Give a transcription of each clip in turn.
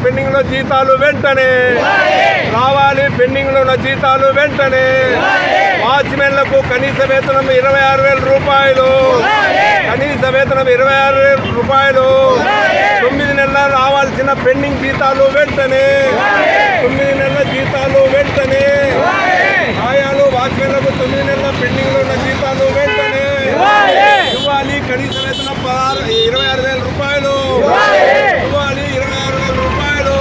Pending లో జీతాలు వెంటనే రావాలి, పెండింగ్ లో ఉన్న జీతాలు వెంటనే. వాచ్మెన్లకు కనీస వేతనం 26,000 రూపాయలు, కనీస వేతనం 26,000 రూపాయలు. 9 నెలలు రావాల్సిన పెండింగ్ జీతాలు వెంటనే, 9 నెలల జీతాలు వెంటనే. ఆయాలు వాచ్మెన్లకు 9 నెలల పెండింగ్ లో ఉన్న జీతాలు వెంటనే ఇవ్వాలి. కనీస వేతనం 26,000 రూపాయలు ఇవ్వాలి, 26,000 రూపాయలు.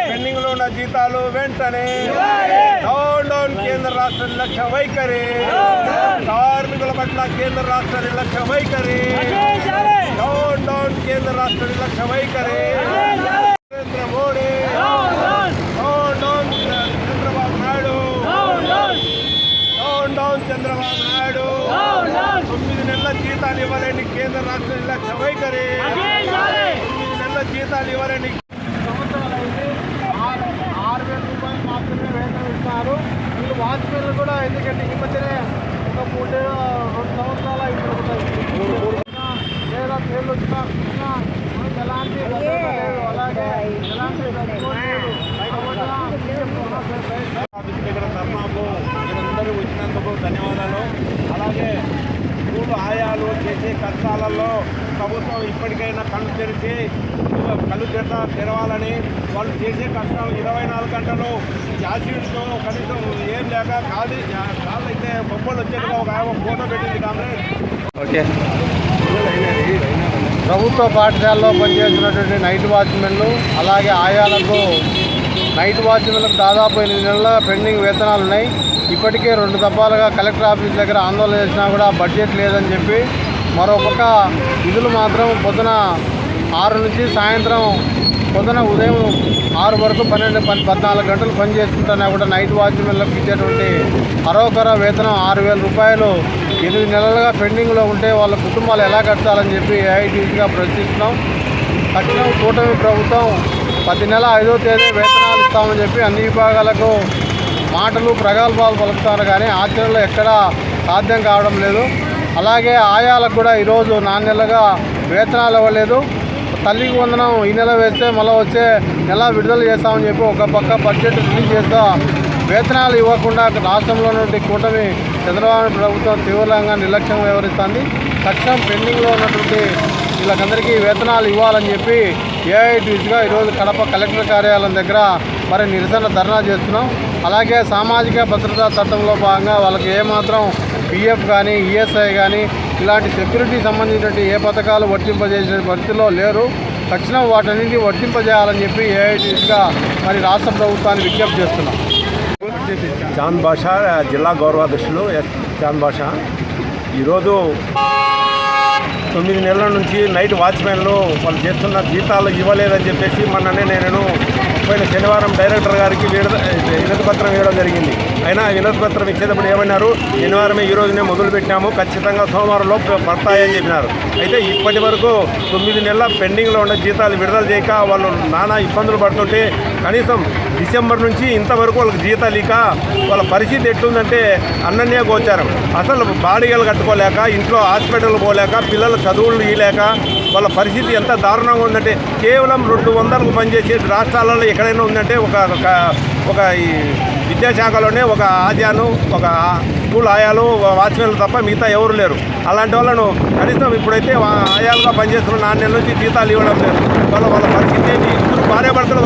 పెండింగ్ లో ఉన్న జీతాలు వెంటనే. డౌన్ కేంద్ర రాష్ట్ర నిర్లక్ష్య వైఖరి, కార్మికుల పట్ల కేంద్ర రాష్ట్ర నిర్లక్ష్య వైఖరి. డౌన్ కేంద్ర రాష్ట్ర నిర్లక్ష్య వైఖరి. Narendra Modi, down Chandrababu Naidu, down Chandrababu Naidu. 9 నెలల జీతాలు ఇవ్వలేని కేంద్ర రాష్ట్ర నిర్లక్ష్య వైఖరి. 9 నెలల జీతాలు ఇవ్వలేని సంవత్సరాలైతే 6,000 రూపాయలు మాత్రమే వేతనం ఇస్తున్నారు. వీళ్ళు వాచ్మెన్లు కూడా ఎందుకంటే ఈ మధ్యనే ఒక 2 సంవత్సరాల లేదా పేర్లు వచ్చినా మనకు ఎలాంటి భద్రత లేదు, అలాగే ఎలాంటి సపోర్ట్ లేదు. ధర్నాకు మీరందరూ వచ్చినందుకు ధన్యవాదాలు. అలాగే స్కూలు ఆయాలు చేసే కష్టాలలో ప్రభుత్వం ఇప్పటికైనా కళ్ళు తెరవాలని, వాళ్ళు చేసే కష్టాలు 24 గంటలు యాసిడ్తో కనీసం ఏం లేక కాళ్ళు అయితే బొబ్బలు వచ్చేట్టుగా ఒక ఫోటో పెట్టింది కాంగ్రెస్. ఓకే, ప్రభుత్వ పాఠశాలలో పనిచేస్తున్నటువంటి నైట్ వాచ్మెన్లు అలాగే ఆయాలకు నైట్ వాచ్మెన్లకు దాదాపు 8 నెలల పెండింగ్ వేతనాలు ఉన్నాయి. ఇప్పటికే 2 దఫాలుగా కలెక్టర్ ఆఫీస్ దగ్గర ఆందోళన చేసినా కూడా బడ్జెట్ లేదని చెప్పి, మరోపక్క విధులు మాత్రం పొద్దున 6 నుంచి సాయంత్రం ఉదయం 6 వరకు 14 గంటలు పనిచేస్తుంటున్నా కూడా నైట్ వాచ్మెన్లకు ఇచ్చేటువంటి అరవకర వేతనం 6,000 రూపాయలు 8 నెలలుగా పెండింగ్లో ఉంటే వాళ్ళ కుటుంబాలు ఎలా కట్టాలని చెప్పి ఏఐటీసీగా ప్రశ్నిస్తున్నాం. తక్షణం కూటమి ప్రభుత్వం ప్రతి నెల 5వ తేదీ వేతనాలు ఇస్తామని చెప్పి అన్ని విభాగాలకు మాటలు ప్రగల్భాలు పలుకుతారు, కానీ ఆచరణలో ఎక్కడా సాధ్యం కావడం లేదు. అలాగే ఆయాలకు కూడా ఈరోజు 4 నెలలుగా వేతనాలు ఇవ్వలేదు. తల్లికి వందనం ఈ నెల వేస్తే మళ్ళీ వచ్చే నెల విడుదల చేస్తామని చెప్పి ఒక పక్క బడ్జెట్ రిలీజ్ చేస్తా వేతనాలు ఇవ్వకుండా రాష్ట్రంలో నుండి కూటమి చంద్రబాబు ప్రభుత్వం తీవ్రంగా నిర్లక్ష్యం వ్యవహరిస్తుంది. తక్షణం పెండింగ్లో ఉన్నటువంటి వీళ్ళకందరికీ వేతనాలు ఇవ్వాలని చెప్పి ఏఐటీసీగా ఈరోజు కడప కలెక్టర్ కార్యాలయం దగ్గర మరి నిరసన ధర్నా చేస్తున్నాం. అలాగే సామాజిక భద్రతా చట్టంలో భాగంగా వాళ్ళకి ఏమాత్రం పిఎఫ్ కానీ ఈఎస్ఐ కానీ ఇలాంటి సెక్యూరిటీ సంబంధించినటువంటి ఏ పథకాలు వర్తింపజేసే పరిస్థితిలో లేరు. తక్షణం వాటన్నింటినీ వర్తింపజేయాలని చెప్పి ఏఐటీసీగా మరి రాష్ట్ర ప్రభుత్వాన్ని విజ్ఞప్తి చేస్తున్నాం. చాంద్ బాషా, జిల్లా గౌరవాధ్యక్షులు చాంద్ బాషా. ఈరోజు 9 నెలల నుంచి నైట్ వాచ్మెన్లు వాళ్ళు చేస్తున్న జీతాలు ఇవ్వలేదని చెప్పేసి మొన్ననే నేను పోయిన శనివారం డైరెక్టర్ గారికి వినతి పత్రం ఇవ్వడం జరిగింది. అయినా వినతి పత్రం ఇచ్చేటప్పుడు ఏమన్నారు, శనివారమే ఈ రోజునే మొదలు పెట్టినాము, ఖచ్చితంగా సోమవారంలో పడతాయని చెప్పినారు. అయితే ఇప్పటి వరకు 9 నెలల పెండింగ్లో ఉన్న జీతాలు విడుదల చేయక వాళ్ళు నానా ఇబ్బందులు పడుతుంటే, కనీసం డిసెంబర్ నుంచి ఇంతవరకు వాళ్ళకి జీతాలు ఇక వాళ్ళ పరిస్థితి ఎట్లుందంటే అన్నన్య గోచారం. అసలు బాడిగలు కట్టుకోలేక, ఇంట్లో హాస్పిటల్ పోలేక, పిల్లల చదువులు ఇయలేక వాళ్ళ పరిస్థితి ఎంత దారుణంగా ఉందంటే, కేవలం 200కు పనిచేసే రాష్ట్రాలలో ఎక్కడైనా ఉందంటే ఒక ఈ విద్యాశాఖలోనే ఒక ఆద్యాను, ఒక స్కూల్ ఆయాలు, వాచ్మెన్లు తప్ప మిగతా ఎవరు లేరు. అలాంటి వాళ్ళను కనీసం ఇప్పుడైతే ఆయాలుగా పనిచేస్తున్న 4 నెలల నుంచి జీతాలు ఇవ్వడం లేదు. వాళ్ళ పరిస్థితి ఏంటి? ఇద్దరు భార్యాభర్తలు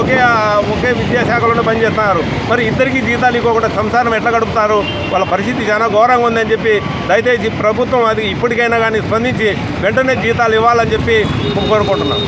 ఒకే విద్యాశాఖలోనే పనిచేస్తున్నారు. మరి ఇద్దరికి జీతాలు ఇవ్వకుండా సంసారం ఎట్లా గడుపుతారు? వాళ్ళ పరిస్థితి చాలా ఘోరంగా ఉందని చెప్పి దయచేసి ప్రభుత్వం అది ఇప్పటికైనా కానీ స్పందించి వెంటనే జీతాలు ఇవ్వాలని చెప్పి కోరుకుంటున్నాం.